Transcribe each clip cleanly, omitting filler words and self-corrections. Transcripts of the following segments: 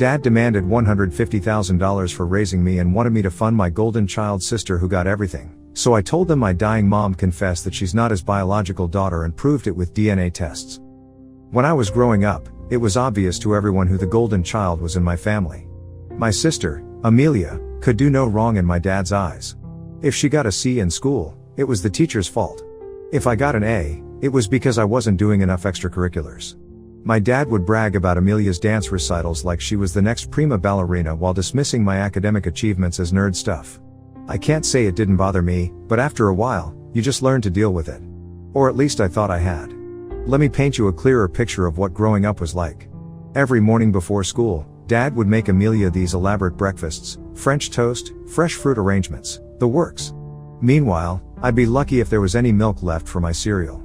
Dad demanded $150,000 for raising me and wanted me to fund my golden child sister who got everything. So I told them my dying mom confessed that she's not his biological daughter and proved it with DNA tests. When I was growing up, it was obvious to everyone who the golden child was in my family. My sister, Amelia, could do no wrong in my dad's eyes. If she got a C in school, it was the teacher's fault. If I got an A, it was because I wasn't doing enough extracurriculars. My dad would brag about Amelia's dance recitals like she was the next prima ballerina while dismissing my academic achievements as nerd stuff. I can't say it didn't bother me, but after a while, you just learn to deal with it. Or at least I thought I had. Let me paint you a clearer picture of what growing up was like. Every morning before school, Dad would make Amelia these elaborate breakfasts, French toast, fresh fruit arrangements, the works. Meanwhile, I'd be lucky if there was any milk left for my cereal.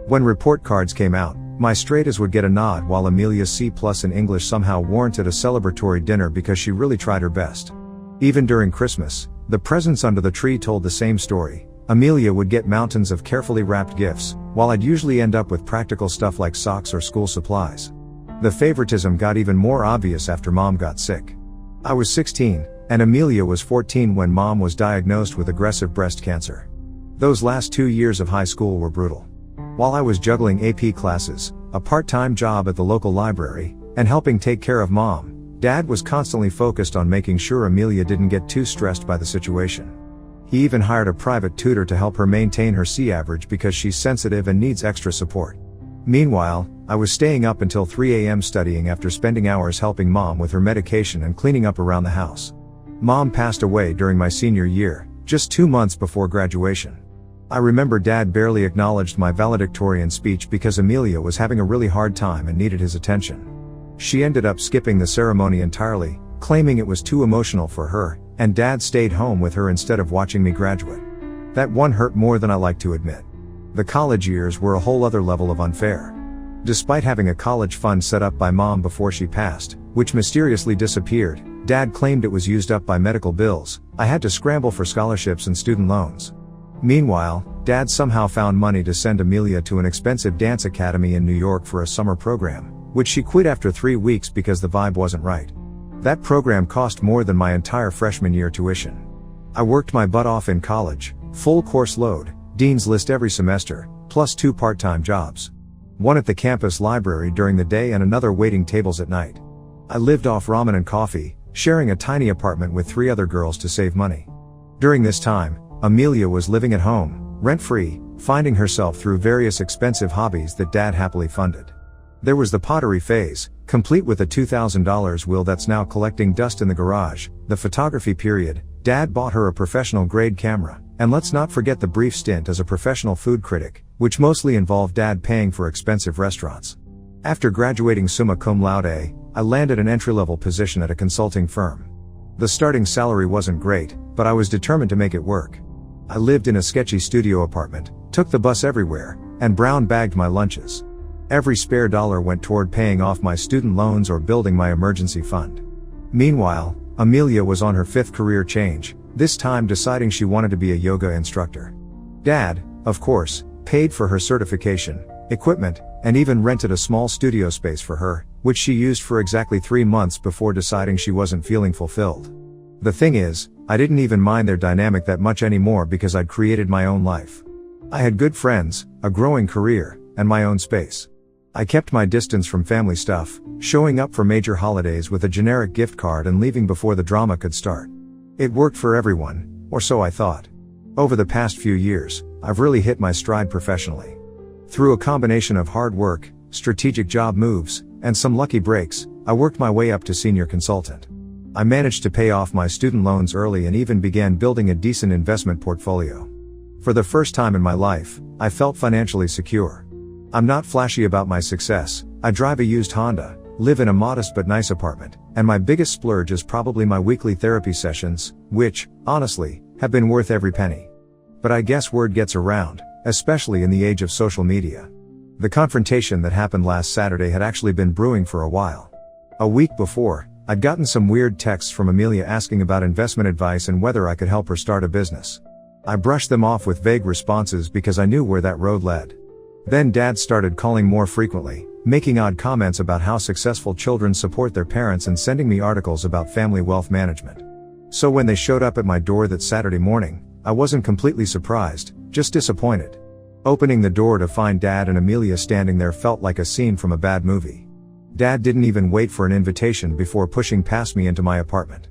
When report cards came out, my straight-A's would get a nod while Amelia's C+ in English somehow warranted a celebratory dinner because she really tried her best. Even during Christmas, the presents under the tree told the same story. Amelia would get mountains of carefully wrapped gifts, while I'd usually end up with practical stuff like socks or school supplies. The favoritism got even more obvious after Mom got sick. I was 16, and Amelia was 14 when Mom was diagnosed with aggressive breast cancer. Those last 2 years of high school were brutal. While I was juggling AP classes, a part-time job at the local library, and helping take care of Mom, Dad was constantly focused on making sure Amelia didn't get too stressed by the situation. He even hired a private tutor to help her maintain her C average because she's sensitive and needs extra support. Meanwhile, I was staying up until 3 a.m. studying after spending hours helping Mom with her medication and cleaning up around the house. Mom passed away during my senior year, just 2 months before graduation. I remember Dad barely acknowledged my valedictorian speech because Amelia was having a really hard time and needed his attention. She ended up skipping the ceremony entirely, claiming it was too emotional for her, and Dad stayed home with her instead of watching me graduate. That one hurt more than I like to admit. The college years were a whole other level of unfair. Despite having a college fund set up by Mom before she passed, which mysteriously disappeared, Dad claimed it was used up by medical bills. I had to scramble for scholarships and student loans. Meanwhile, Dad somehow found money to send Amelia to an expensive dance academy in New York for a summer program, which she quit after 3 weeks because the vibe wasn't right. That program cost more than my entire freshman year tuition. I worked my butt off in college, full course load, Dean's List every semester, plus 2 part-time jobs. One at the campus library during the day and another waiting tables at night. I lived off ramen and coffee, sharing a tiny apartment with 3 other girls to save money. During this time, Amelia was living at home, rent-free, finding herself through various expensive hobbies that Dad happily funded. There was the pottery phase, complete with a $2,000 wheel that's now collecting dust in the garage, the photography period, Dad bought her a professional grade camera, and let's not forget the brief stint as a professional food critic, which mostly involved Dad paying for expensive restaurants. After graduating summa cum laude, I landed an entry-level position at a consulting firm. The starting salary wasn't great, but I was determined to make it work. I lived in a sketchy studio apartment, took the bus everywhere, and brown bagged my lunches. Every spare dollar went toward paying off my student loans or building my emergency fund. Meanwhile, Amelia was on her 5th career change, this time deciding she wanted to be a yoga instructor. Dad, of course, paid for her certification, equipment, and even rented a small studio space for her, which she used for exactly 3 months before deciding she wasn't feeling fulfilled. The thing is, I didn't even mind their dynamic that much anymore because I'd created my own life. I had good friends, a growing career, and my own space. I kept my distance from family stuff, showing up for major holidays with a generic gift card and leaving before the drama could start. It worked for everyone, or so I thought. Over the past few years, I've really hit my stride professionally. Through a combination of hard work, strategic job moves, and some lucky breaks, I worked my way up to senior consultant. I managed to pay off my student loans early and even began building a decent investment portfolio. For the first time in my life, I felt financially secure. I'm not flashy about my success, I drive a used Honda, live in a modest but nice apartment, and my biggest splurge is probably my weekly therapy sessions, which, honestly, have been worth every penny. But I guess word gets around, especially in the age of social media. The confrontation that happened last Saturday had actually been brewing for a while. A week before, I'd gotten some weird texts from Amelia asking about investment advice and whether I could help her start a business. I brushed them off with vague responses because I knew where that road led. Then Dad started calling more frequently, making odd comments about how successful children support their parents and sending me articles about family wealth management. So when they showed up at my door that Saturday morning, I wasn't completely surprised, just disappointed. Opening the door to find Dad and Amelia standing there felt like a scene from a bad movie. Dad didn't even wait for an invitation before pushing past me into my apartment.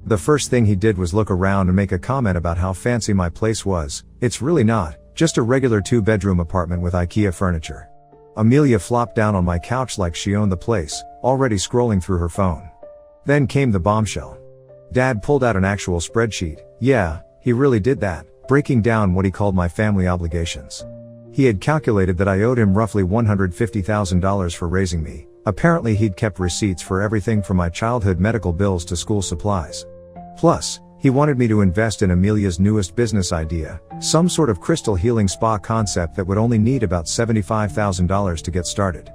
The first thing he did was look around and make a comment about how fancy my place was. It's really not, just a regular 2-bedroom apartment with IKEA furniture. Amelia flopped down on my couch like she owned the place, already scrolling through her phone. Then came the bombshell. Dad pulled out an actual spreadsheet. Yeah, he really did that, breaking down what he called my family obligations. He had calculated that I owed him roughly $150,000 for raising me. Apparently he'd kept receipts for everything from my childhood medical bills to school supplies. Plus, he wanted me to invest in Amelia's newest business idea, some sort of crystal healing spa concept that would only need about $75,000 to get started.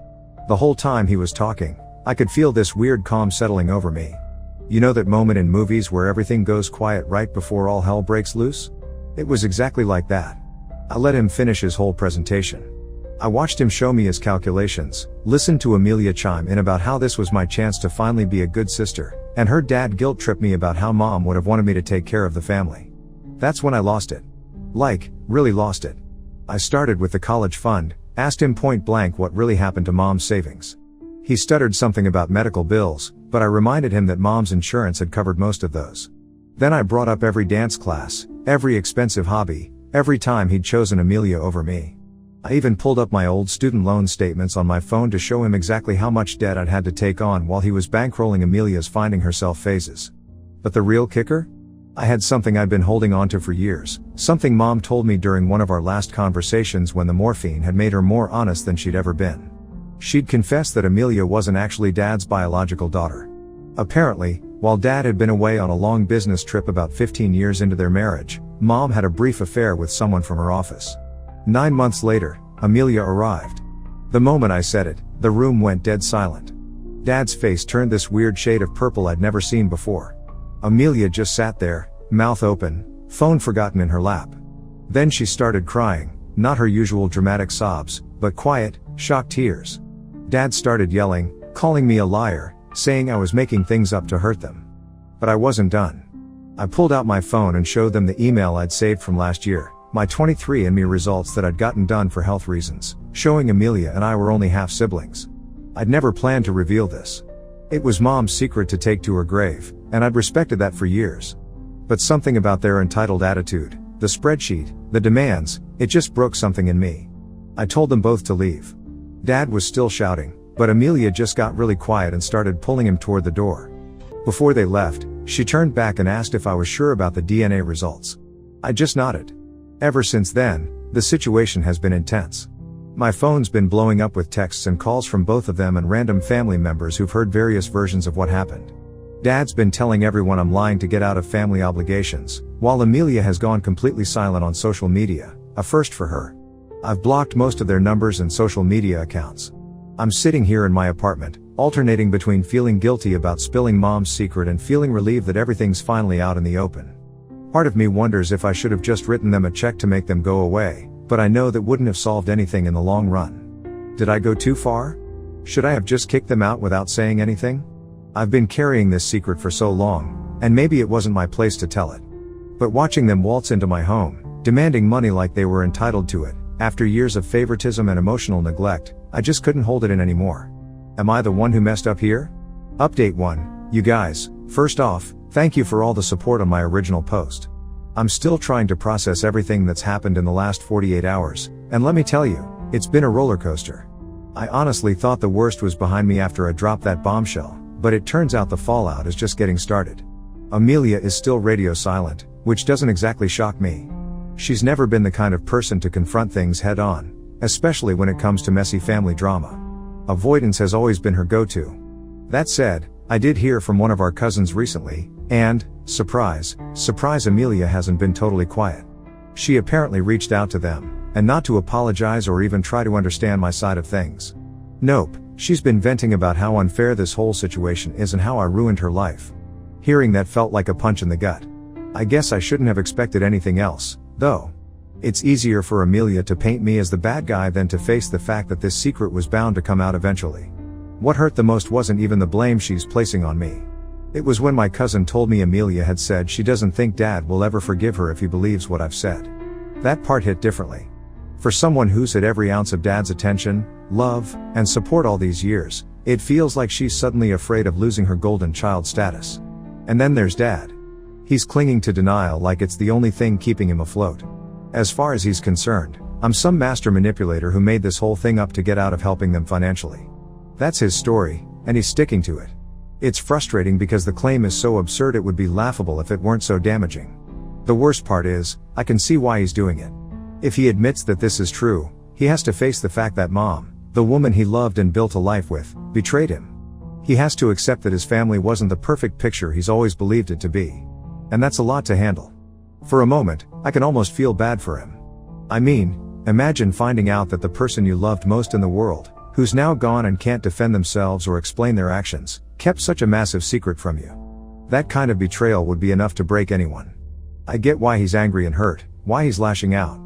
The whole time he was talking, I could feel this weird calm settling over me. You know that moment in movies where everything goes quiet right before all hell breaks loose? It was exactly like that. I let him finish his whole presentation. I watched him show me his calculations, listened to Amelia chime in about how this was my chance to finally be a good sister, and heard Dad guilt trip me about how Mom would have wanted me to take care of the family. That's when I lost it. Like, really lost it. I started with the college fund, asked him point blank what really happened to Mom's savings. He stuttered something about medical bills, but I reminded him that Mom's insurance had covered most of those. Then I brought up every dance class, every expensive hobby, every time he'd chosen Amelia over me. I even pulled up my old student loan statements on my phone to show him exactly how much debt I'd had to take on while he was bankrolling Amelia's finding herself phases. But the real kicker? I had something I'd been holding onto for years, something Mom told me during one of our last conversations when the morphine had made her more honest than she'd ever been. She'd confessed that Amelia wasn't actually Dad's biological daughter. Apparently, while Dad had been away on a long business trip about 15 years into their marriage, Mom had a brief affair with someone from her office. 9 months later, Amelia arrived. The moment I said it, the room went dead silent. Dad's face turned this weird shade of purple I'd never seen before. Amelia just sat there, mouth open, phone forgotten in her lap. Then she started crying, not her usual dramatic sobs, but quiet, shocked tears. Dad started yelling, calling me a liar, saying I was making things up to hurt them. But I wasn't done. I pulled out my phone and showed them the email I'd saved from last year. My 23andMe results that I'd gotten done for health reasons, showing Amelia and I were only half siblings. I'd never planned to reveal this. It was Mom's secret to take to her grave, and I'd respected that for years. But something about their entitled attitude, the spreadsheet, the demands, it just broke something in me. I told them both to leave. Dad was still shouting, but Amelia just got really quiet and started pulling him toward the door. Before they left, she turned back and asked if I was sure about the DNA results. I just nodded. Ever since then, the situation has been intense. My phone's been blowing up with texts and calls from both of them and random family members who've heard various versions of what happened. Dad's been telling everyone I'm lying to get out of family obligations, while Amelia has gone completely silent on social media, a first for her. I've blocked most of their numbers and social media accounts. I'm sitting here in my apartment, alternating between feeling guilty about spilling Mom's secret and feeling relieved that everything's finally out in the open. Part of me wonders if I should have just written them a check to make them go away, but I know that wouldn't have solved anything in the long run. Did I go too far? Should I have just kicked them out without saying anything? I've been carrying this secret for so long, and maybe it wasn't my place to tell it. But watching them waltz into my home, demanding money like they were entitled to it, after years of favoritism and emotional neglect, I just couldn't hold it in anymore. Am I the one who messed up here? Update 1, you guys, first off, thank you for all the support on my original post. I'm still trying to process everything that's happened in the last 48 hours, and let me tell you, it's been a roller coaster. I honestly thought the worst was behind me after I dropped that bombshell, but it turns out the fallout is just getting started. Amelia is still radio silent, which doesn't exactly shock me. She's never been the kind of person to confront things head on, especially when it comes to messy family drama. Avoidance has always been her go-to. That said, I did hear from one of our cousins recently, and, surprise, Amelia hasn't been totally quiet. She apparently reached out to them, and not to apologize or even try to understand my side of things. Nope, she's been venting about how unfair this whole situation is and how I ruined her life. Hearing that felt like a punch in the gut. I guess I shouldn't have expected anything else, though. It's easier for Amelia to paint me as the bad guy than to face the fact that this secret was bound to come out eventually. What hurt the most wasn't even the blame she's placing on me. It was when my cousin told me Amelia had said she doesn't think Dad will ever forgive her if he believes what I've said. That part hit differently. For someone who's had every ounce of Dad's attention, love, and support all these years, it feels like she's suddenly afraid of losing her golden child status. And then there's Dad. He's clinging to denial like it's the only thing keeping him afloat. As far as he's concerned, I'm some master manipulator who made this whole thing up to get out of helping them financially. That's his story, and he's sticking to it. It's frustrating because the claim is so absurd it would be laughable if it weren't so damaging. The worst part is, I can see why he's doing it. If he admits that this is true, he has to face the fact that Mom, the woman he loved and built a life with, betrayed him. He has to accept that his family wasn't the perfect picture he's always believed it to be. And that's a lot to handle. For a moment, I can almost feel bad for him. I mean, imagine finding out that the person you loved most in the world, who's now gone and can't defend themselves or explain their actions, kept such a massive secret from you. That kind of betrayal would be enough to break anyone. I get why he's angry and hurt, why he's lashing out.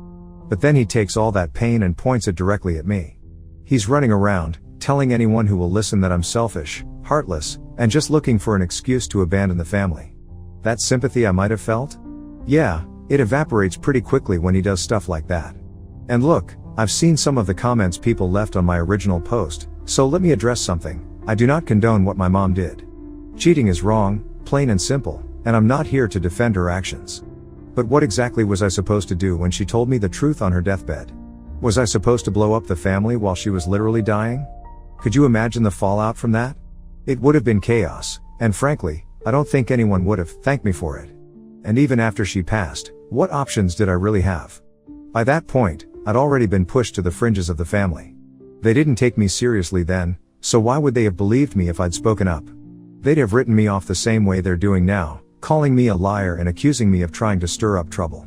But then he takes all that pain and points it directly at me. He's running around, telling anyone who will listen that I'm selfish, heartless, and just looking for an excuse to abandon the family. That sympathy I might have felt? Yeah, it evaporates pretty quickly when he does stuff like that. And look, I've seen some of the comments people left on my original post, so let me address something. I do not condone what my mom did. Cheating is wrong, plain and simple, and I'm not here to defend her actions. But what exactly was I supposed to do when she told me the truth on her deathbed? Was I supposed to blow up the family while she was literally dying? Could you imagine the fallout from that? It would have been chaos, and frankly, I don't think anyone would have thanked me for it. And even after she passed, what options did I really have? By that point, I'd already been pushed to the fringes of the family. They didn't take me seriously then, so why would they have believed me if I'd spoken up? They'd have written me off the same way they're doing now, calling me a liar and accusing me of trying to stir up trouble.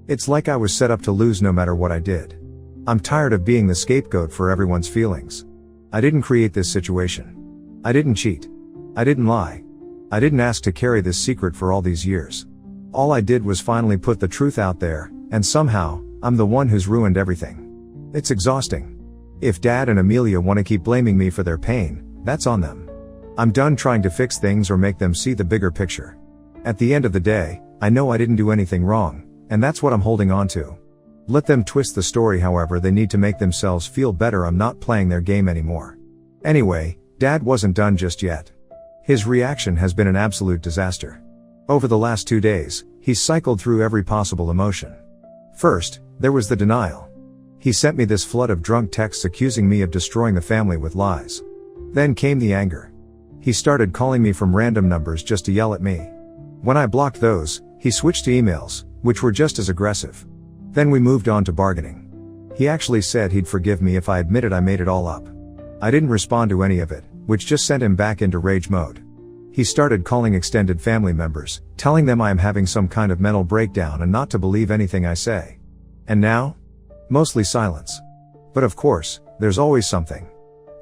It's like I was set up to lose no matter what I did. I'm tired of being the scapegoat for everyone's feelings. I didn't create this situation. I didn't cheat. I didn't lie. I didn't ask to carry this secret for all these years. All I did was finally put the truth out there, and somehow, I'm the one who's ruined everything. It's exhausting. If Dad and Amelia want to keep blaming me for their pain, that's on them. I'm done trying to fix things or make them see the bigger picture. At the end of the day, I know I didn't do anything wrong, and that's what I'm holding on to. Let them twist the story however they need to make themselves feel better. I'm not playing their game anymore. Anyway, Dad wasn't done just yet. His reaction has been an absolute disaster. Over the last 2 days, he's cycled through every possible emotion. First, there was the denial. He sent me this flood of drunk texts accusing me of destroying the family with lies. Then came the anger. He started calling me from random numbers just to yell at me. When I blocked those, he switched to emails, which were just as aggressive. Then we moved on to bargaining. He actually said he'd forgive me if I admitted I made it all up. I didn't respond to any of it, which just sent him back into rage mode. He started calling extended family members, telling them I am having some kind of mental breakdown and not to believe anything I say. And now? Mostly silence. But of course, there's always something.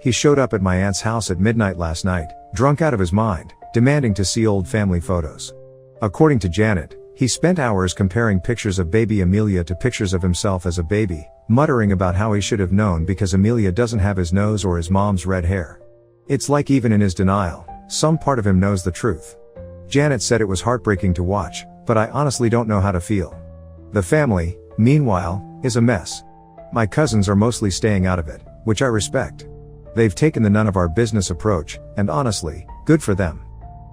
He showed up at my aunt's house at midnight last night, drunk out of his mind, demanding to see old family photos. According to Janet, he spent hours comparing pictures of baby Amelia to pictures of himself as a baby, muttering about how he should have known because Amelia doesn't have his nose or his mom's red hair. It's like even in his denial, some part of him knows the truth. Janet said it was heartbreaking to watch, but I honestly don't know how to feel. The family, meanwhile, is a mess. My cousins are mostly staying out of it, which I respect. They've taken the none of our business approach, and honestly, good for them.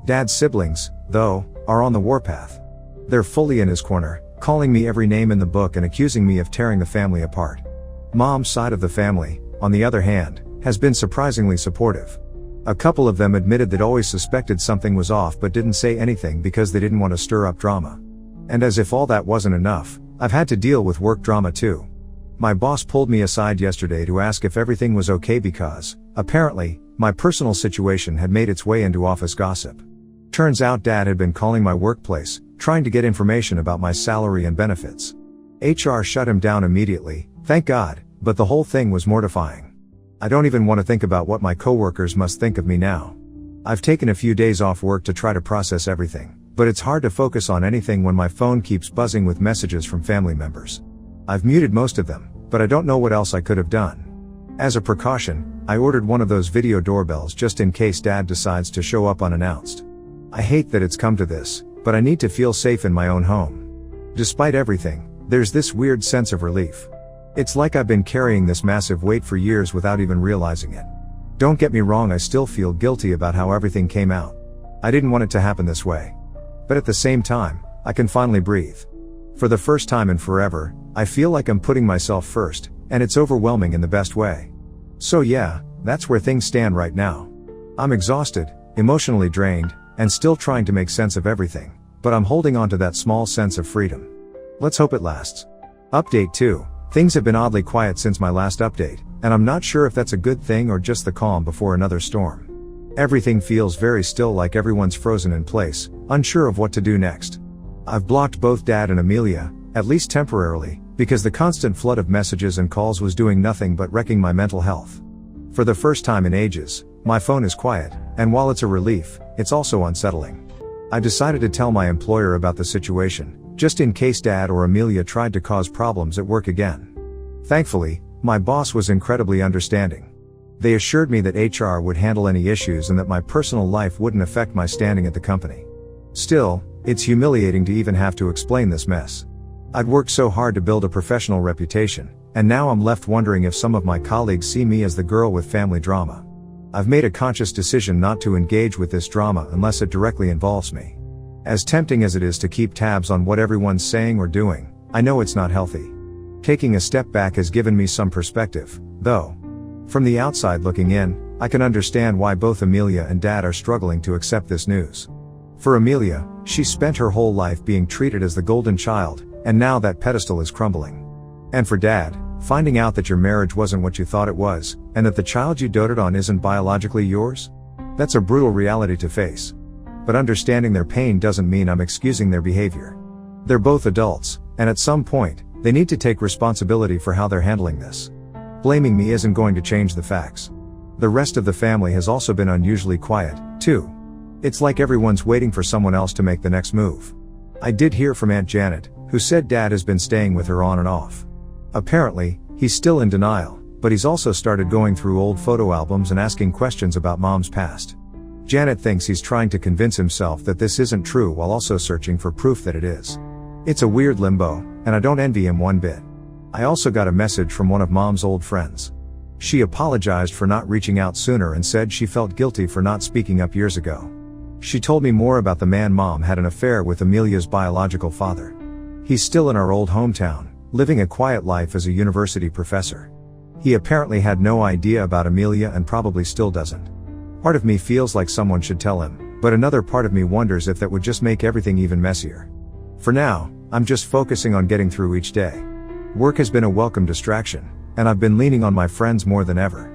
Dad's siblings, though, are on the warpath. They're fully in his corner, calling me every name in the book and accusing me of tearing the family apart. Mom's side of the family, on the other hand, has been surprisingly supportive. A couple of them admitted they'd always suspected something was off but didn't say anything because they didn't want to stir up drama. And as if all that wasn't enough, I've had to deal with work drama too. My boss pulled me aside yesterday to ask if everything was okay because, apparently, my personal situation had made its way into office gossip. Turns out Dad had been calling my workplace, trying to get information about my salary and benefits. HR shut him down immediately, thank God, but the whole thing was mortifying. I don't even want to think about what my coworkers must think of me now. I've taken a few days off work to try to process everything, but it's hard to focus on anything when my phone keeps buzzing with messages from family members. I've muted most of them, but I don't know what else I could have done. As a precaution, I ordered one of those video doorbells just in case Dad decides to show up unannounced. I hate that it's come to this, but I need to feel safe in my own home. Despite everything, there's this weird sense of relief. It's like I've been carrying this massive weight for years without even realizing it. Don't get me wrong, I still feel guilty about how everything came out. I didn't want it to happen this way. But at the same time, I can finally breathe. For the first time in forever, I feel like I'm putting myself first, and it's overwhelming in the best way. So yeah, that's where things stand right now. I'm exhausted, emotionally drained, and still trying to make sense of everything, but I'm holding on to that small sense of freedom. Let's hope it lasts. Update 2. Things have been oddly quiet since my last update, and I'm not sure if that's a good thing or just the calm before another storm. Everything feels very still, like everyone's frozen in place, unsure of what to do next. I've blocked both Dad and Amelia, at least temporarily, because the constant flood of messages and calls was doing nothing but wrecking my mental health. For the first time in ages, my phone is quiet, and while it's a relief, it's also unsettling. I decided to tell my employer about the situation, just in case Dad or Amelia tried to cause problems at work again. Thankfully, my boss was incredibly understanding. They assured me that HR would handle any issues and that my personal life wouldn't affect my standing at the company. Still, it's humiliating to even have to explain this mess. I'd worked so hard to build a professional reputation, and now I'm left wondering if some of my colleagues see me as the girl with family drama. I've made a conscious decision not to engage with this drama unless it directly involves me. As tempting as it is to keep tabs on what everyone's saying or doing, I know it's not healthy. Taking a step back has given me some perspective, though. From the outside looking in, I can understand why both Amelia and Dad are struggling to accept this news. For Amelia, she spent her whole life being treated as the golden child, and now that pedestal is crumbling. And for Dad, finding out that your marriage wasn't what you thought it was, and that the child you doted on isn't biologically yours? That's a brutal reality to face. But understanding their pain doesn't mean I'm excusing their behavior. They're both adults, and at some point, they need to take responsibility for how they're handling this. Blaming me isn't going to change the facts. The rest of the family has also been unusually quiet, too. It's like everyone's waiting for someone else to make the next move. I did hear from Aunt Janet, who said Dad has been staying with her on and off. Apparently, he's still in denial, but he's also started going through old photo albums and asking questions about Mom's past. Janet thinks he's trying to convince himself that this isn't true while also searching for proof that it is. It's a weird limbo, and I don't envy him one bit. I also got a message from one of Mom's old friends. She apologized for not reaching out sooner and said she felt guilty for not speaking up years ago. She told me more about the man Mom had an affair with Amelia's biological father. He's still in our old hometown, living a quiet life as a university professor. He apparently had no idea about Amelia and probably still doesn't. Part of me feels like someone should tell him, but another part of me wonders if that would just make everything even messier. For now, I'm just focusing on getting through each day. Work has been a welcome distraction, and I've been leaning on my friends more than ever.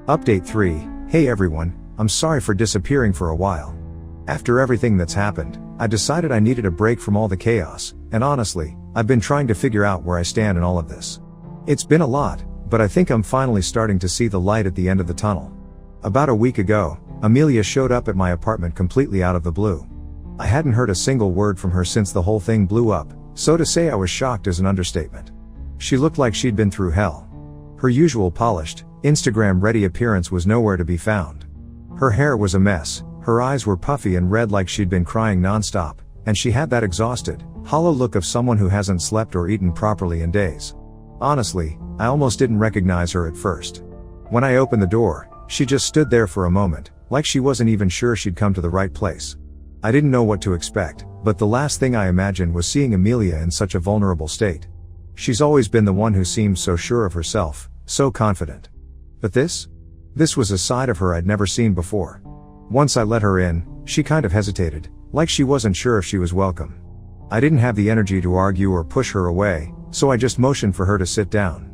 Update 3. Hey everyone, I'm sorry for disappearing for a while. After everything that's happened, I decided I needed a break from all the chaos, and honestly, I've been trying to figure out where I stand in all of this. It's been a lot, but I think I'm finally starting to see the light at the end of the tunnel. About a week ago, Amelia showed up at my apartment completely out of the blue. I hadn't heard a single word from her since the whole thing blew up, so to say I was shocked is an understatement. She looked like she'd been through hell. Her usual polished, Instagram-ready appearance was nowhere to be found. Her hair was a mess, her eyes were puffy and red like she'd been crying nonstop, and she had that exhausted, hollow look of someone who hasn't slept or eaten properly in days. Honestly, I almost didn't recognize her at first. When I opened the door, she just stood there for a moment, like she wasn't even sure she'd come to the right place. I didn't know what to expect, but the last thing I imagined was seeing Amelia in such a vulnerable state. She's always been the one who seemed so sure of herself, so confident. But this was a side of her I'd never seen before. Once I let her in, she kind of hesitated, like she wasn't sure if she was welcome. I didn't have the energy to argue or push her away, so I just motioned for her to sit down.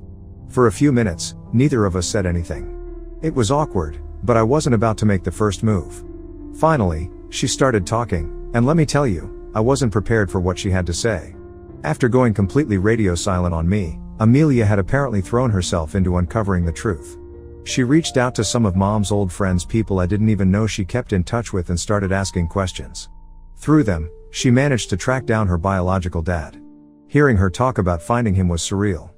For a few minutes, neither of us said anything. It was awkward, but I wasn't about to make the first move. Finally, she started talking, and let me tell you, I wasn't prepared for what she had to say. After going completely radio silent on me, Amelia had apparently thrown herself into uncovering the truth. She reached out to some of Mom's old friends, people I didn't even know she kept in touch with, and started asking questions. Through them, she managed to track down her biological dad. Hearing her talk about finding him was surreal.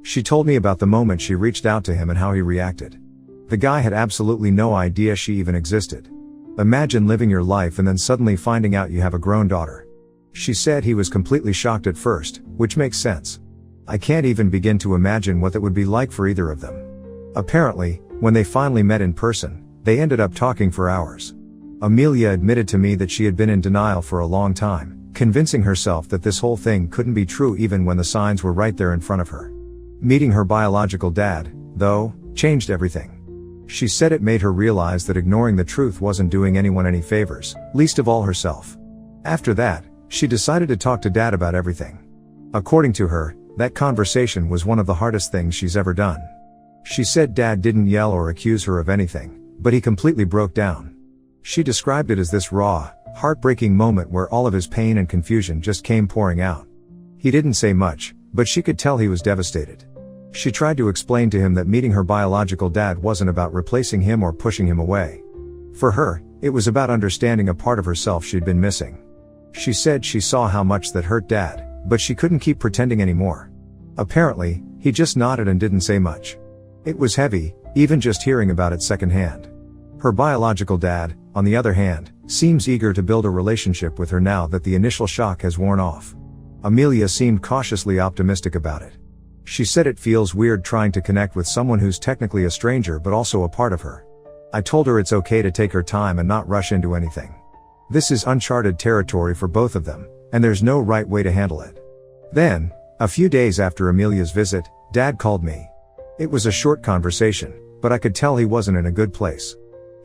She told me about the moment she reached out to him and how he reacted. The guy had absolutely no idea she even existed. Imagine living your life and then suddenly finding out you have a grown daughter. She said he was completely shocked at first, which makes sense. I can't even begin to imagine what that would be like for either of them. Apparently, when they finally met in person, they ended up talking for hours. Amelia admitted to me that she had been in denial for a long time, convincing herself that this whole thing couldn't be true even when the signs were right there in front of her. Meeting her biological dad, though, changed everything. She said it made her realize that ignoring the truth wasn't doing anyone any favors, least of all herself. After that, she decided to talk to Dad about everything. According to her, that conversation was one of the hardest things she's ever done. She said Dad didn't yell or accuse her of anything, but he completely broke down. She described it as this raw, heartbreaking moment where all of his pain and confusion just came pouring out. He didn't say much, but she could tell he was devastated. She tried to explain to him that meeting her biological dad wasn't about replacing him or pushing him away. For her, it was about understanding a part of herself she'd been missing. She said she saw how much that hurt Dad, but she couldn't keep pretending anymore. Apparently, he just nodded and didn't say much. It was heavy, even just hearing about it secondhand. Her biological dad, on the other hand, seems eager to build a relationship with her now that the initial shock has worn off. Amelia seemed cautiously optimistic about it. She said it feels weird trying to connect with someone who's technically a stranger but also a part of her. I told her it's okay to take her time and not rush into anything. This is uncharted territory for both of them, and there's no right way to handle it. Then, a few days after Amelia's visit, Dad called me. It was a short conversation, but I could tell he wasn't in a good place.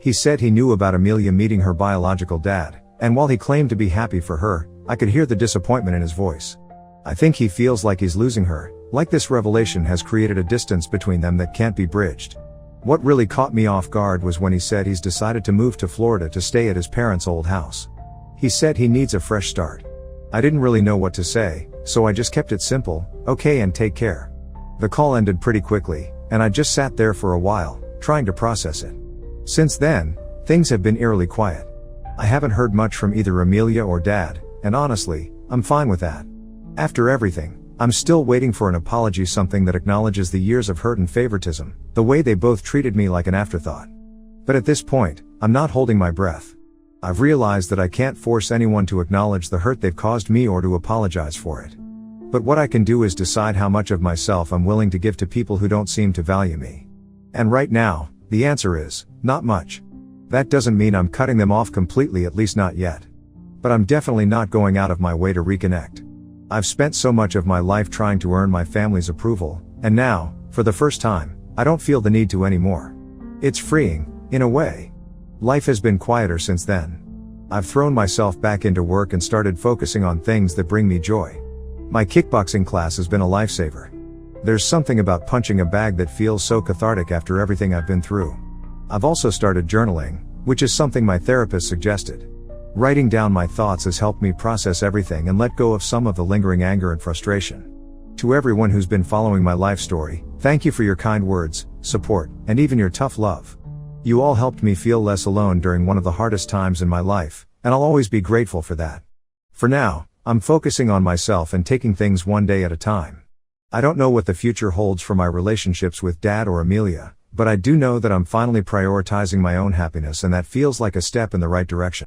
He said he knew about Amelia meeting her biological dad, and while he claimed to be happy for her, I could hear the disappointment in his voice. I think he feels like he's losing her, like this revelation has created a distance between them that can't be bridged. What really caught me off guard was when he said he's decided to move to Florida to stay at his parents' old house. He said he needs a fresh start. I didn't really know what to say, so I just kept it simple, okay and take care. The call ended pretty quickly, and I just sat there for a while, trying to process it. Since then, things have been eerily quiet. I haven't heard much from either Amelia or Dad, and honestly, I'm fine with that. After everything, I'm still waiting for an apology, something that acknowledges the years of hurt and favoritism, the way they both treated me like an afterthought. But at this point, I'm not holding my breath. I've realized that I can't force anyone to acknowledge the hurt they've caused me or to apologize for it. But what I can do is decide how much of myself I'm willing to give to people who don't seem to value me. And right now, the answer is, not much. That doesn't mean I'm cutting them off completely, at least not yet. But I'm definitely not going out of my way to reconnect. I've spent so much of my life trying to earn my family's approval, and now, for the first time, I don't feel the need to anymore. It's freeing, in a way. Life has been quieter since then. I've thrown myself back into work and started focusing on things that bring me joy. My kickboxing class has been a lifesaver. There's something about punching a bag that feels so cathartic after everything I've been through. I've also started journaling, which is something my therapist suggested. Writing down my thoughts has helped me process everything and let go of some of the lingering anger and frustration. To everyone who's been following my life story, thank you for your kind words, support, and even your tough love. You all helped me feel less alone during one of the hardest times in my life, and I'll always be grateful for that. For now, I'm focusing on myself and taking things one day at a time. I don't know what the future holds for my relationships with Dad or Amelia, but I do know that I'm finally prioritizing my own happiness, and that feels like a step in the right direction.